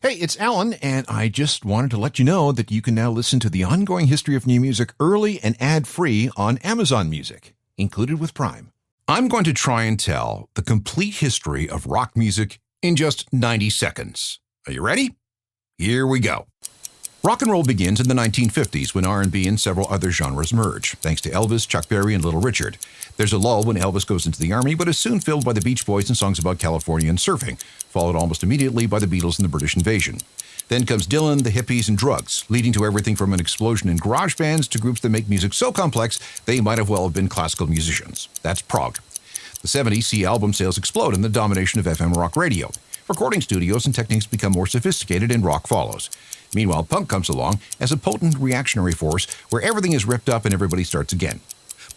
Hey, it's Alan, and I just wanted to let you know that you can now listen to the ongoing history of new music early and ad-free on Amazon Music, included with Prime. I'm going to try and tell the complete history of rock music in just 90 seconds. Are you ready? Here we go. Rock and roll begins in the 1950s when R&B and several other genres merge, thanks to Elvis, Chuck Berry, and Little Richard. There's a lull when Elvis goes into the army, but is soon filled by the Beach Boys and songs about California and surfing, followed almost immediately by the Beatles and the British invasion. Then comes Dylan, the hippies, and drugs, leading to everything from an explosion in garage bands to groups that make music so complex they might have well have been classical musicians. That's prog. The 70s see album sales explode and the domination of FM rock radio. Recording studios and techniques become more sophisticated and rock follows. Meanwhile, punk comes along as a potent reactionary force where everything is ripped up and everybody starts again.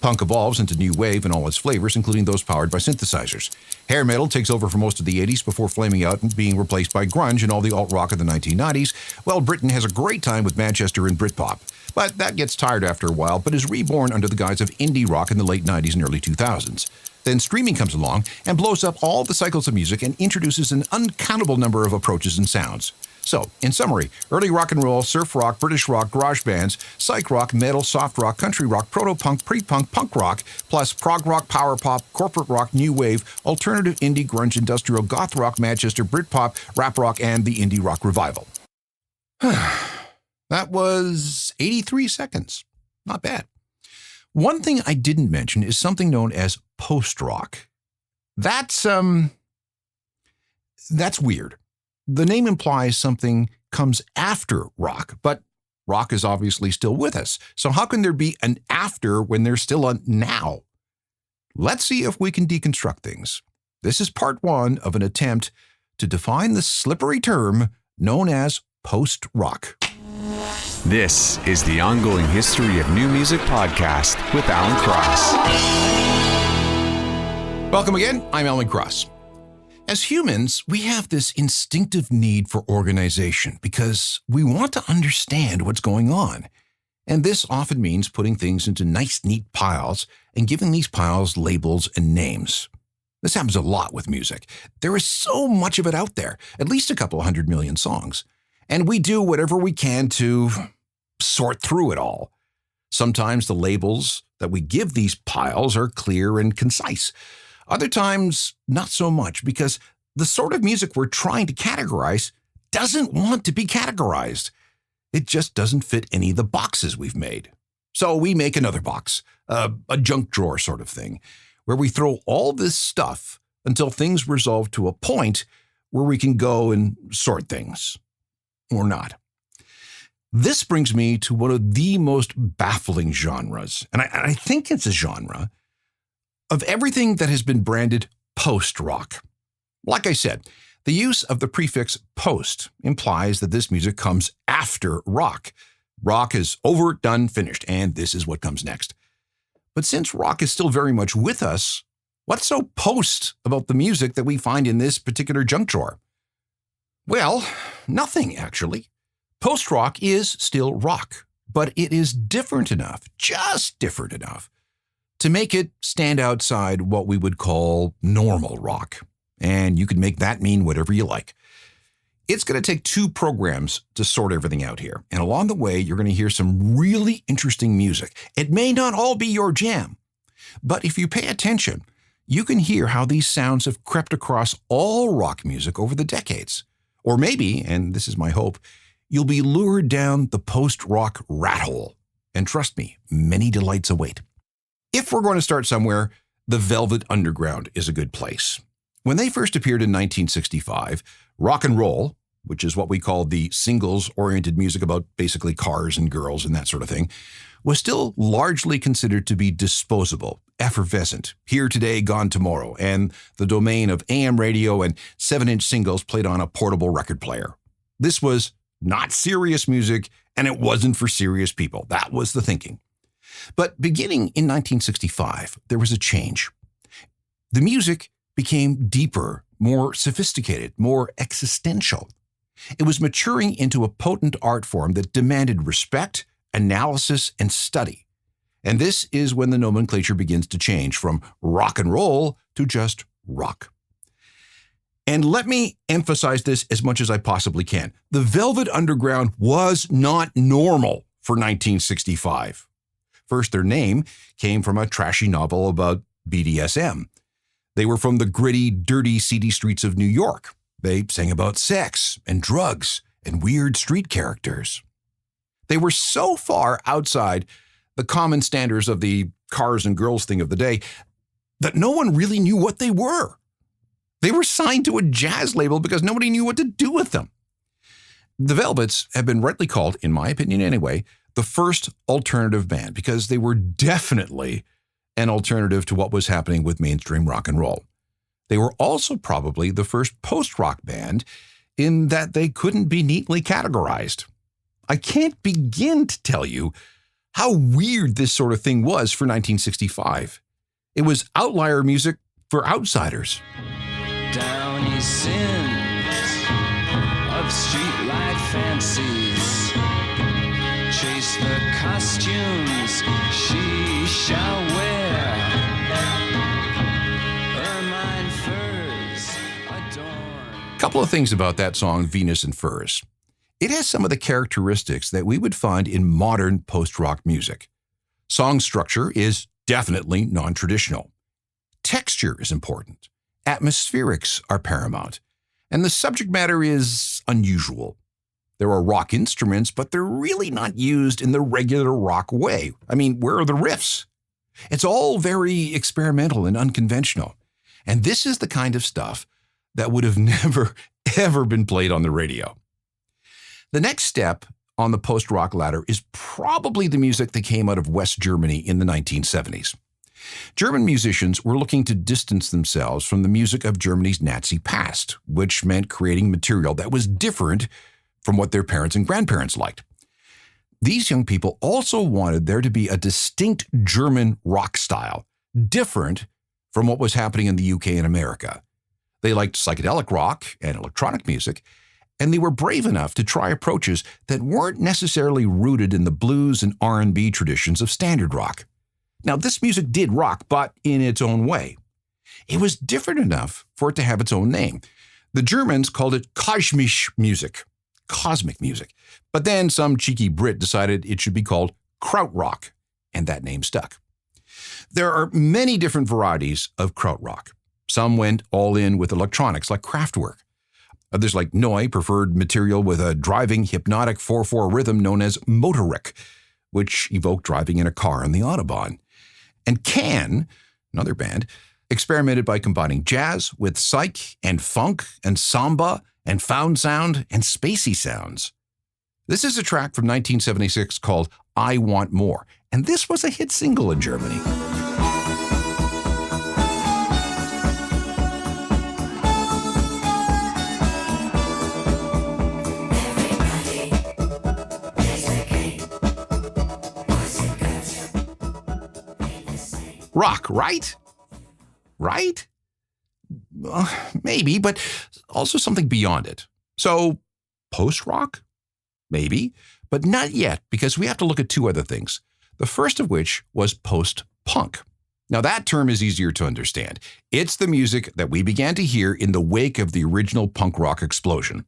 Punk evolves into new wave in all its flavors, including those powered by synthesizers. Hair metal takes over for most of the 80s before flaming out and being replaced by grunge and all the alt-rock of the 1990s, while Britain has a great time with Manchester and Britpop. But that gets tired after a while, but is reborn under the guise of indie rock in the late 90s and early 2000s. Then streaming comes along and blows up all the cycles of music and introduces an uncountable number of approaches and sounds. So, in summary, early rock and roll, surf rock, British rock, garage bands, psych rock, metal, soft rock, country rock, proto-punk, pre-punk, punk rock, plus prog rock, power pop, corporate rock, new wave, alternative indie, grunge, industrial, goth rock, Manchester, Britpop, rap rock, and the indie rock revival. That was 83 seconds. Not bad. One thing I didn't mention is something known as post-rock. That's weird. The name implies something comes after rock, but rock is obviously still with us. So how can there be an after when there's still a now? Let's see if we can deconstruct things. This is part one of an attempt to define the slippery term known as post-rock. This is the Ongoing History of New Music podcast with Alan Cross. Welcome again. I'm Alan Cross. As humans, we have this instinctive need for organization because we want to understand what's going on. And this often means putting things into nice, neat piles and giving these piles labels and names. This happens a lot with music. There is so much of it out there, at least a couple 100 million songs. And we do whatever we can to sort through it all. Sometimes the labels that we give these piles are clear and concise. Other times, not so much, because the sort of music we're trying to categorize doesn't want to be categorized. It just doesn't fit any of the boxes we've made. So we make another box, a junk drawer sort of thing, where we throw all this stuff until things resolve to a point where we can go and sort things. Or not. This brings me to one of the most baffling genres, and I think it's a genre, of everything that has been branded post-rock. Like I said, the use of the prefix post implies that this music comes after rock. Rock is over, done, finished, and this is what comes next. But since rock is still very much with us, what's so post about the music that we find in this particular junk drawer? Well, nothing, actually. Post-rock is still rock, but it is different enough, just different enough, to make it stand outside what we would call normal rock. And you can make that mean whatever you like. It's going to take 2 programs to sort everything out here. And along the way, you're going to hear some really interesting music. It may not all be your jam, but if you pay attention, you can hear how these sounds have crept across all rock music over the decades. Or maybe, and this is my hope, you'll be lured down the post-rock rat hole. And trust me, many delights await. If we're going to start somewhere, the Velvet Underground is a good place. When they first appeared in 1965, rock and roll, which is what we call the singles-oriented music about basically cars and girls and that sort of thing, was still largely considered to be disposable, effervescent, here today, gone tomorrow, and the domain of AM radio and 7-inch singles played on a portable record player. This was not serious music, and it wasn't for serious people. That was the thinking. But beginning in 1965, there was a change. The music became deeper, more sophisticated, more existential. It was maturing into a potent art form that demanded respect, analysis, and study. And this is when the nomenclature begins to change from rock and roll to just rock. And let me emphasize this as much as I possibly can. The Velvet Underground was not normal for 1965. First, their name came from a trashy novel about BDSM. They were from the gritty, dirty, seedy streets of New York. They sang about sex and drugs and weird street characters. They were so far outside the common standards of the cars and girls thing of the day that no one really knew what they were. They were signed to a jazz label because nobody knew what to do with them. The Velvets have been rightly called, in my opinion anyway, the first alternative band because they were definitely an alternative to what was happening with mainstream rock and roll. They were also probably the first post-rock band in that they couldn't be neatly categorized. I can't begin to tell you how weird this sort of thing was for 1965. It was outlier music for outsiders. Down ye sins of streetlight fancies, chase the costumes she shall wear, ermine furs adorn. Couple of things about that song, Venus and Furs. It has some of the characteristics that we would find in modern post-rock music. Song structure is definitely non-traditional. Texture is important. Atmospherics are paramount. And the subject matter is unusual. There are rock instruments, but they're really not used in the regular rock way. I mean, where are the riffs? It's all very experimental and unconventional. And this is the kind of stuff that would have never, ever been played on the radio. The next step on the post-rock ladder is probably the music that came out of West Germany in the 1970s. German musicians were looking to distance themselves from the music of Germany's Nazi past, which meant creating material that was different from what their parents and grandparents liked. These young people also wanted there to be a distinct German rock style, different from what was happening in the UK and America. They liked psychedelic rock and electronic music, and they were brave enough to try approaches that weren't necessarily rooted in the blues and R&B traditions of standard rock. Now, this music did rock, but in its own way. It was different enough for it to have its own name. The Germans called it kosmisch music, cosmic music. But then some cheeky Brit decided it should be called krautrock, and that name stuck. There are many different varieties of krautrock. Some went all in with electronics like Kraftwerk. Others like Neu preferred material with a driving hypnotic 4/4 rhythm known as Motorik, which evoked driving in a car on the Autobahn. And Can, another band, experimented by combining jazz with psych and funk and samba and found sound and spacey sounds. This is a track from 1976 called I Want More, and this was a hit single in Germany. Rock, right? Right? Maybe, but also something beyond it. So, post-rock? Maybe, but not yet, because we have to look at two other things. The first of which was post-punk. Now, that term is easier to understand. It's the music that we began to hear in the wake of the original punk rock explosion.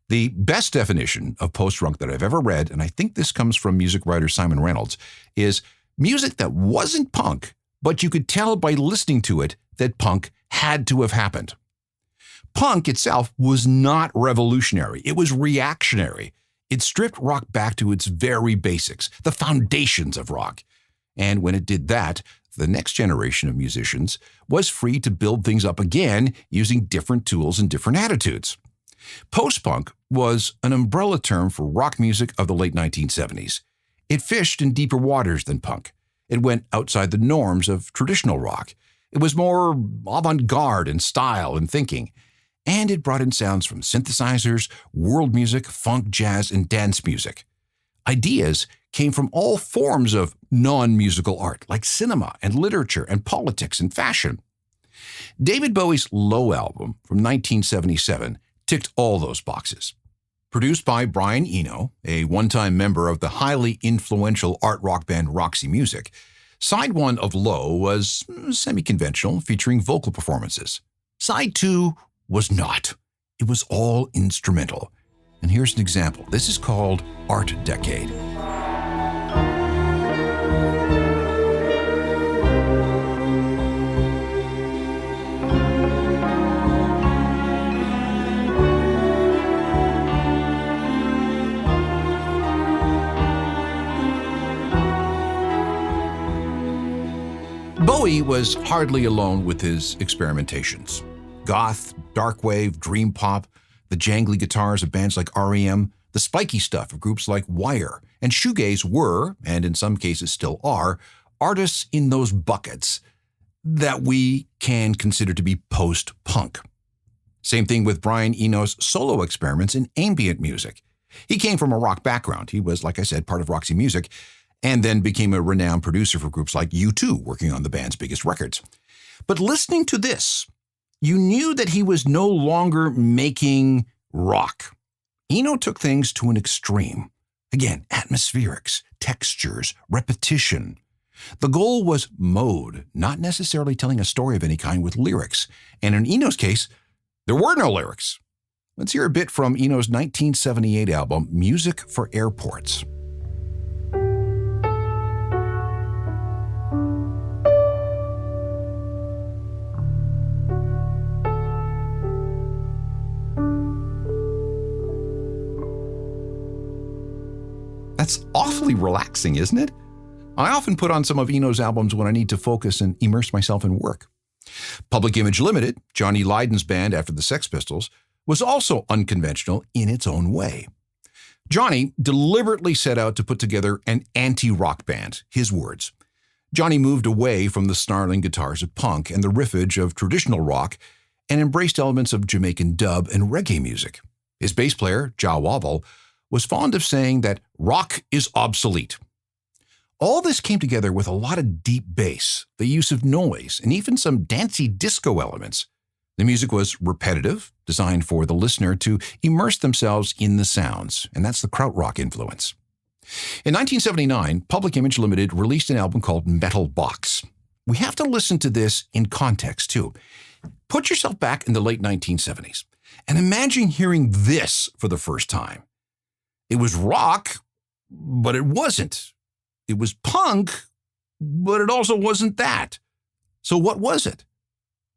The best definition of post-rock that I've ever read, and I think this comes from music writer Simon Reynolds, is music that wasn't punk, but you could tell by listening to it that punk had to have happened. Punk itself was not revolutionary. It was reactionary. It stripped rock back to its very basics, the foundations of rock. And when it did that, the next generation of musicians was free to build things up again using different tools and different attitudes. Post-punk was an umbrella term for rock music of the late 1970s. It fished in deeper waters than punk. It went outside the norms of traditional rock. It was more avant-garde in style and thinking. And it brought in sounds from synthesizers, world music, funk, jazz, and dance music. Ideas came from all forms of non-musical art, like cinema and literature and politics and fashion. David Bowie's Low album from 1977 ticked all those boxes. Produced by Brian Eno, a one-time member of the highly influential art rock band Roxy Music, Side 1 of Low was semi-conventional, featuring vocal performances. Side 2 was not. It was all instrumental. And here's an example. This is called Art Decade. Bowie was hardly alone with his experimentations. Goth, darkwave, dream pop, the jangly guitars of bands like REM, the spiky stuff of groups like Wire, and shoegaze were, and in some cases still are, artists in those buckets that we can consider to be post-punk. Same thing with Brian Eno's solo experiments in ambient music. He came from a rock background. He was, like I said, part of Roxy Music, and then became a renowned producer for groups like U2, working on the band's biggest records. But listening to this, you knew that he was no longer making rock. Eno took things to an extreme. Again, atmospherics, textures, repetition. The goal was mode, not necessarily telling a story of any kind with lyrics. And in Eno's case, there were no lyrics. Let's hear a bit from Eno's 1978 album, Music for Airports. That's awfully relaxing, isn't it? I often put on some of Eno's albums when I need to focus and immerse myself in work. Public Image Limited, Johnny Lydon's band after the Sex Pistols, was also unconventional in its own way. Johnny deliberately set out to put together an anti-rock band, his words. Johnny moved away from the snarling guitars of punk and the riffage of traditional rock and embraced elements of Jamaican dub and reggae music. His bass player, Ja Wobble, was fond of saying that rock is obsolete. All this came together with a lot of deep bass, the use of noise, and even some dancey disco elements. The music was repetitive, designed for the listener to immerse themselves in the sounds, and that's the krautrock influence. In 1979, Public Image Limited released an album called Metal Box. We have to listen to this in context, too. Put yourself back in the late 1970s, and imagine hearing this for the first time. It was rock, but it wasn't. It was punk, but it also wasn't that. So what was it?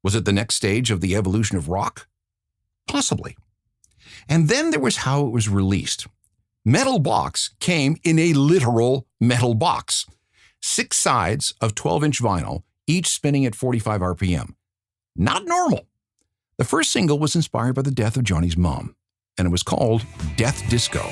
Was it the next stage of the evolution of rock? Possibly. And then there was how it was released. Metal Box came in a literal metal box. 6 sides of 12-inch vinyl, each spinning at 45 RPM. Not normal. The first single was inspired by the death of Johnny's mom, and it was called Death Disco.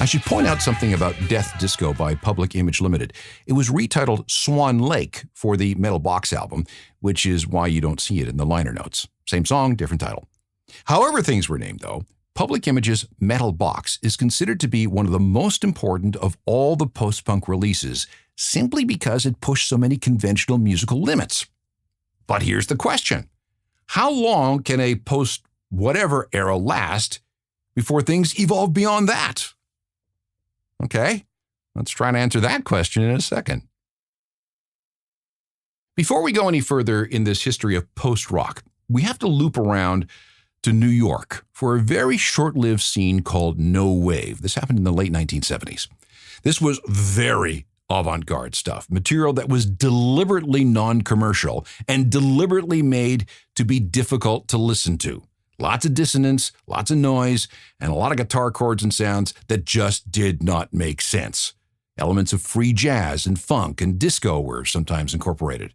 I should point out something about Death Disco by Public Image Limited. It was retitled Swan Lake for the Metal Box album, which is why you don't see it in the liner notes. Same song, different title. However things were named, though, Public Image's Metal Box is considered to be one of the most important of all the post-punk releases, simply because it pushed so many conventional musical limits. But here's the question. How long can a post-whatever era last before things evolve beyond that? Okay, let's try to answer that question in a second. Before we go any further in this history of post-rock, we have to loop around to New York for a very short-lived scene called No Wave. This happened in the late 1970s. This was very avant-garde stuff, material that was deliberately non-commercial and deliberately made to be difficult to listen to. Lots of dissonance, lots of noise, and a lot of guitar chords and sounds that just did not make sense. Elements of free jazz and funk and disco were sometimes incorporated.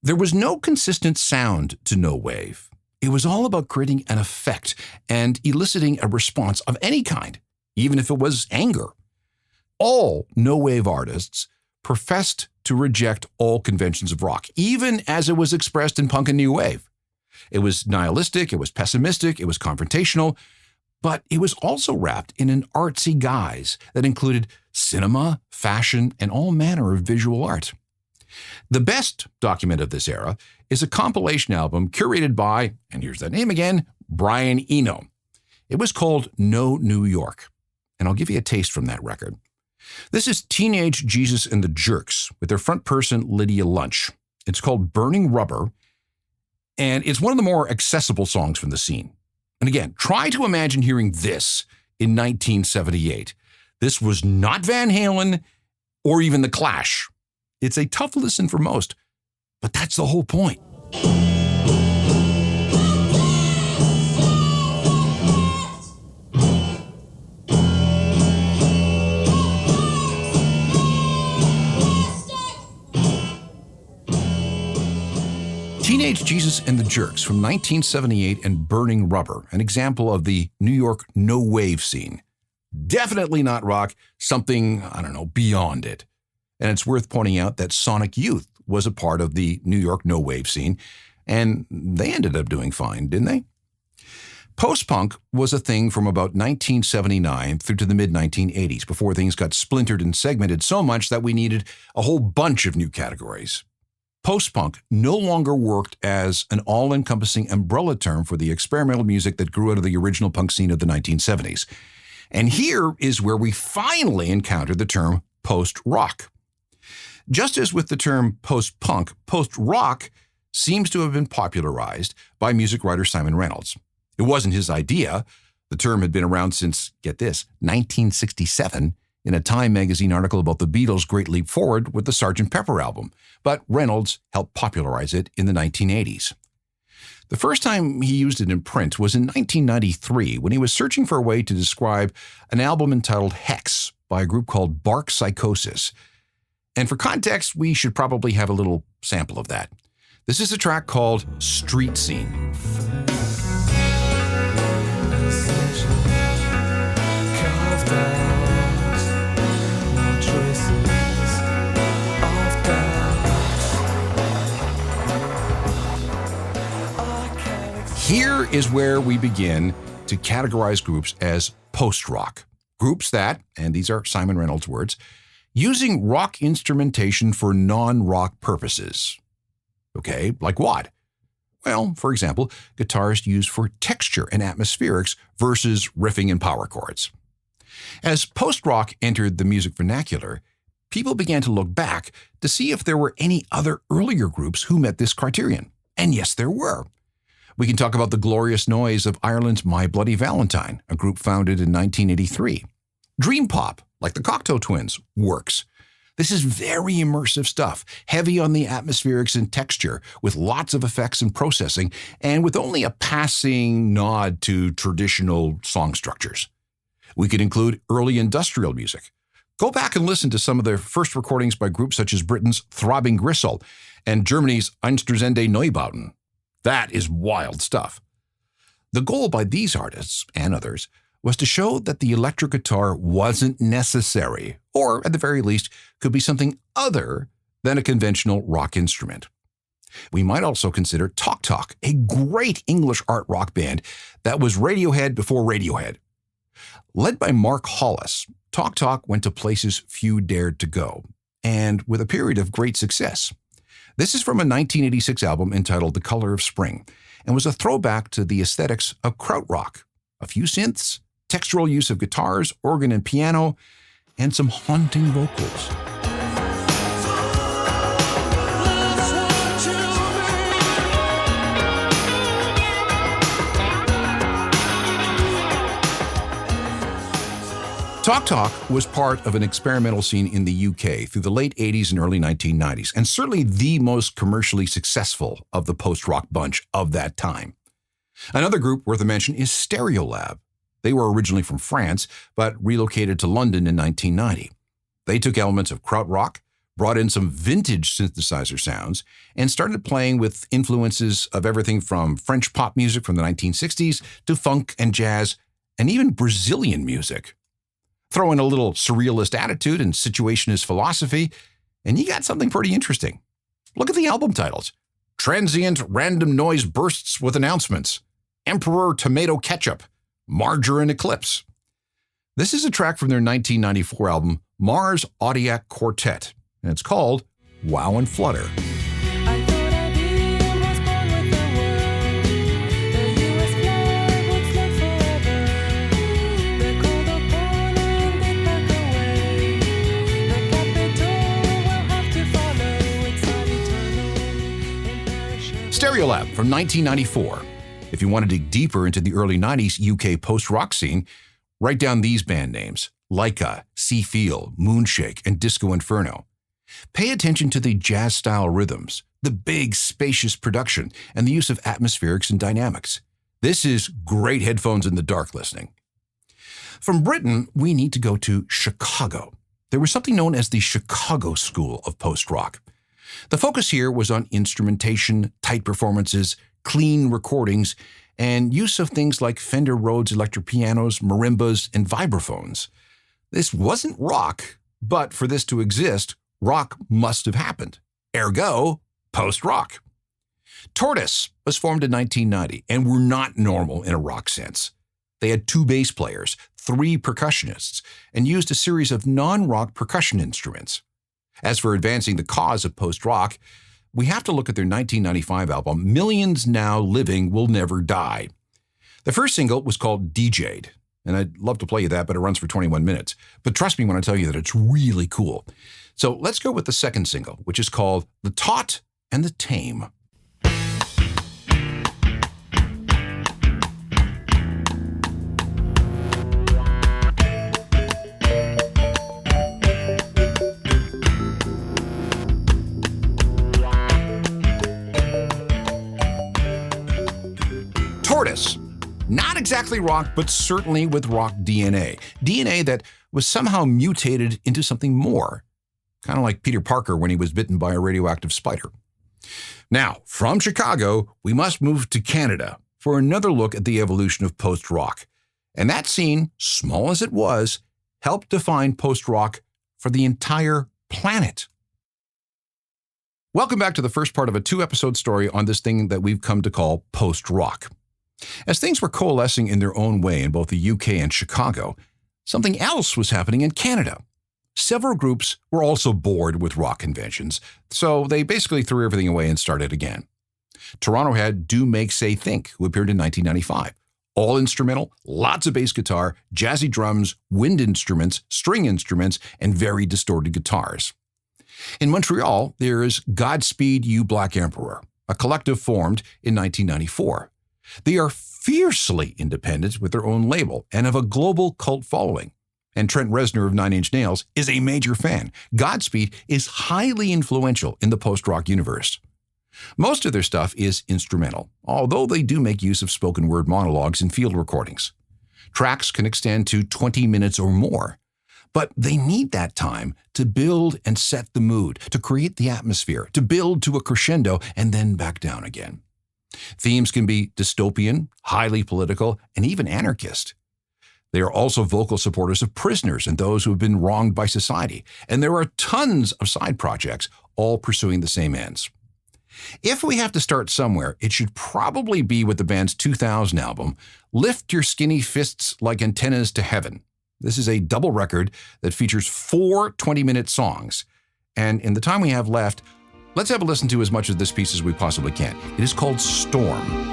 There was no consistent sound to No Wave. It was all about creating an effect and eliciting a response of any kind, even if it was anger. All No Wave artists professed to reject all conventions of rock, even as it was expressed in punk and new wave. It was nihilistic, it was pessimistic, it was confrontational, but it was also wrapped in an artsy guise that included cinema, fashion, and all manner of visual art. The best document of this era is a compilation album curated by, and here's that name again, Brian Eno. It was called No New York, and I'll give you a taste from that record. This is Teenage Jesus and the Jerks with their front person Lydia Lunch. It's called Burning Rubber, and it's one of the more accessible songs from the scene. And again, try to imagine hearing this in 1978. This was not Van Halen or even The Clash. It's a tough listen for most, but that's the whole point. Teenage Jesus and the Jerks from 1978 and Burning Rubber, an example of the New York no-wave scene. Definitely not rock, something, beyond it. And it's worth pointing out that Sonic Youth was a part of the New York no-wave scene, and they ended up doing fine, didn't they? Post-punk was a thing from about 1979 through to the mid-1980s, before things got splintered and segmented so much that we needed a whole bunch of new categories. Post-punk no longer worked as an all-encompassing umbrella term for the experimental music that grew out of the original punk scene of the 1970s. And here is where we finally encounter the term post-rock. Just as with the term post-punk, post-rock seems to have been popularized by music writer Simon Reynolds. It wasn't his idea. The term had been around since, get this, 1967, in a Time magazine article about the Beatles' Great Leap Forward with the Sgt. Pepper album, but Reynolds helped popularize it in the 1980s. The first time he used it in print was in 1993 when he was searching for a way to describe an album entitled Hex by a group called Bark Psychosis. And for context, we should probably have a little sample of that. This is a track called Street Scene. Here is where we begin to categorize groups as post-rock. Groups that, and these are Simon Reynolds' words, using rock instrumentation for non-rock purposes. Okay, like what? Well, for example, guitars used for texture and atmospherics versus riffing and power chords. As post-rock entered the music vernacular, people began to look back to see if there were any other earlier groups who met this criterion. And yes, there were. We can talk about the glorious noise of Ireland's My Bloody Valentine, a group founded in 1983. Dream pop, like the Cocteau Twins, works. This is very immersive stuff, heavy on the atmospherics and texture, with lots of effects and processing, and with only a passing nod to traditional song structures. We could include early industrial music. Go back and listen to some of the first recordings by groups such as Britain's Throbbing Gristle and Germany's Einstürzende Neubauten. That is wild stuff. The goal by these artists, and others, was to show that the electric guitar wasn't necessary, or at the very least, could be something other than a conventional rock instrument. We might also consider Talk Talk, a great English art rock band that was Radiohead before Radiohead. Led by Mark Hollis, Talk Talk went to places few dared to go, and with a period of great success. This is from a 1986 album entitled The Color of Spring, and was a throwback to the aesthetics of krautrock. A few synths, textural use of guitars, organ and piano, and some haunting vocals. Talk Talk was part of an experimental scene in the UK through the late 80s and early 1990s, and certainly the most commercially successful of the post-rock bunch of that time. Another group worth a mention is Stereolab. They were originally from France, but relocated to London in 1990. They took elements of krautrock, brought in some vintage synthesizer sounds, and started playing with influences of everything from French pop music from the 1960s to funk and jazz, and even Brazilian music. Throw in a little surrealist attitude and situationist philosophy, and you got something pretty interesting. Look at the album titles. Transient Random Noise Bursts with Announcements, Emperor Tomato Ketchup, Margarine Eclipse. This is a track from their 1994 album, Mars Audiac Quartet, and it's called Wow and Flutter. I thought IBM was born with the world. The US flag would float forever. They called upon and they back away. The capital will have to follow. It's not eternal, imperishable. Stereolab from 1994. If you want to dig deeper into the early 90s UK post-rock scene, write down these band names: Laika, Sea Feel, Moonshake, and Disco Inferno. Pay attention to the jazz-style rhythms, the big, spacious production, and the use of atmospherics and dynamics. This is great headphones in the dark listening. From Britain, we need to go to Chicago. There was something known as the Chicago School of Post-Rock. The focus here was on instrumentation, tight performances, clean recordings, and use of things like Fender Rhodes electric pianos, marimbas, and vibraphones. This wasn't rock, but for this to exist, rock must have happened. Ergo, post-rock. Tortoise was formed in 1990 and were not normal in a rock sense. They had 2 bass players, 3 percussionists, and used a series of non-rock percussion instruments. As for advancing the cause of post-rock, we have to look at their 1995 album, Millions Now Living Will Never Die. The first single was called DJ'd, and I'd love to play you that, but it runs for 21 minutes. But trust me when I tell you that it's really cool. So let's go with the second single, which is called The Taut and the Tame. Tortoise. Not exactly rock, but certainly with rock DNA. DNA that was somehow mutated into something more. Kind of like Peter Parker when he was bitten by a radioactive spider. Now, from Chicago, we must move to Canada for another look at the evolution of post-rock. And that scene, small as it was, helped define post-rock for the entire planet. Welcome back to the first part of a 2-episode story on this thing that we've come to call post-rock. As things were coalescing in their own way in both the UK and Chicago, something else was happening in Canada. Several groups were also bored with rock conventions, so they basically threw everything away and started again. Toronto had Do Make Say Think, who appeared in 1995. All instrumental, lots of bass guitar, jazzy drums, wind instruments, string instruments, and very distorted guitars. In Montreal, there is Godspeed You Black Emperor, a collective formed in 1994. They are fiercely independent with their own label and have a global cult following. And Trent Reznor of Nine Inch Nails is a major fan. Godspeed is highly influential in the post-rock universe. Most of their stuff is instrumental, although they do make use of spoken word monologues in field recordings. Tracks can extend to 20 minutes or more, but they need that time to build and set the mood, to create the atmosphere, to build to a crescendo, and then back down again. Themes can be dystopian, highly political, and even anarchist. They are also vocal supporters of prisoners and those who have been wronged by society, and there are tons of side projects, all pursuing the same ends. If we have to start somewhere, it should probably be with the band's 2000 album, Lift Your Skinny Fists Like Antennas to Heaven. This is a double record that features 4 20-minute songs. And in the time we have left, let's have a listen to as much of this piece as we possibly can. It is called Storm.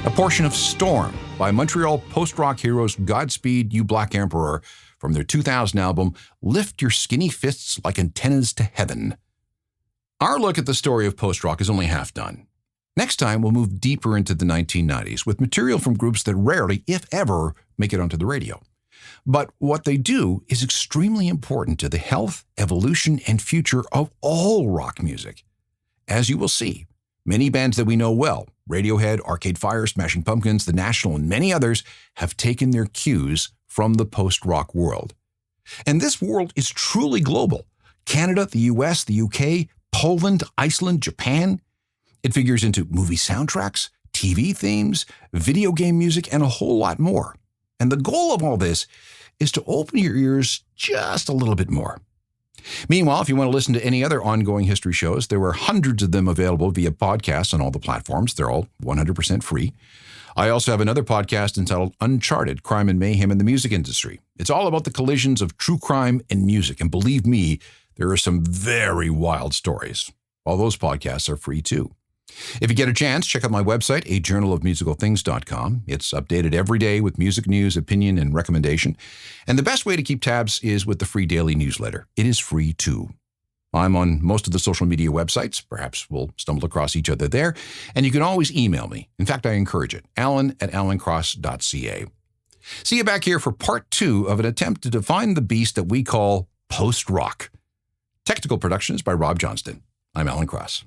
A portion of Storm by Montreal post-rock heroes Godspeed You Black Emperor from their 2000 album, Lift Your Skinny Fists Like Antennas to Heaven. Our look at the story of post-rock is only half done. Next time, we'll move deeper into the 1990s with material from groups that rarely, if ever, make it onto the radio. But what they do is extremely important to the health, evolution, and future of all rock music. As you will see, many bands that we know well, Radiohead, Arcade Fire, Smashing Pumpkins, The National, and many others, have taken their cues from the post-rock world. And this world is truly global. Canada, the US, the UK, Poland, Iceland, Japan. It figures into movie soundtracks, TV themes, video game music, and a whole lot more. And the goal of all this is to open your ears just a little bit more. Meanwhile, if you want to listen to any other ongoing history shows, there are hundreds of them available via podcasts on all the platforms. They're all 100% free. I also have another podcast entitled Uncharted, Crime and Mayhem in the Music Industry. It's all about the collisions of true crime and music. And believe me, there are some very wild stories. All those podcasts are free too. If you get a chance, check out my website, ajournalofmusicalthings.com. It's updated every day with music news, opinion, and recommendation. And the best way to keep tabs is with the free daily newsletter. It is free too. I'm on most of the social media websites. Perhaps we'll stumble across each other there. And you can always email me. In fact, I encourage it. alan@alancross.ca. See you back here for part 2 of an attempt to define the beast that we call post-rock. Technical production is by Rob Johnston. I'm Alan Cross.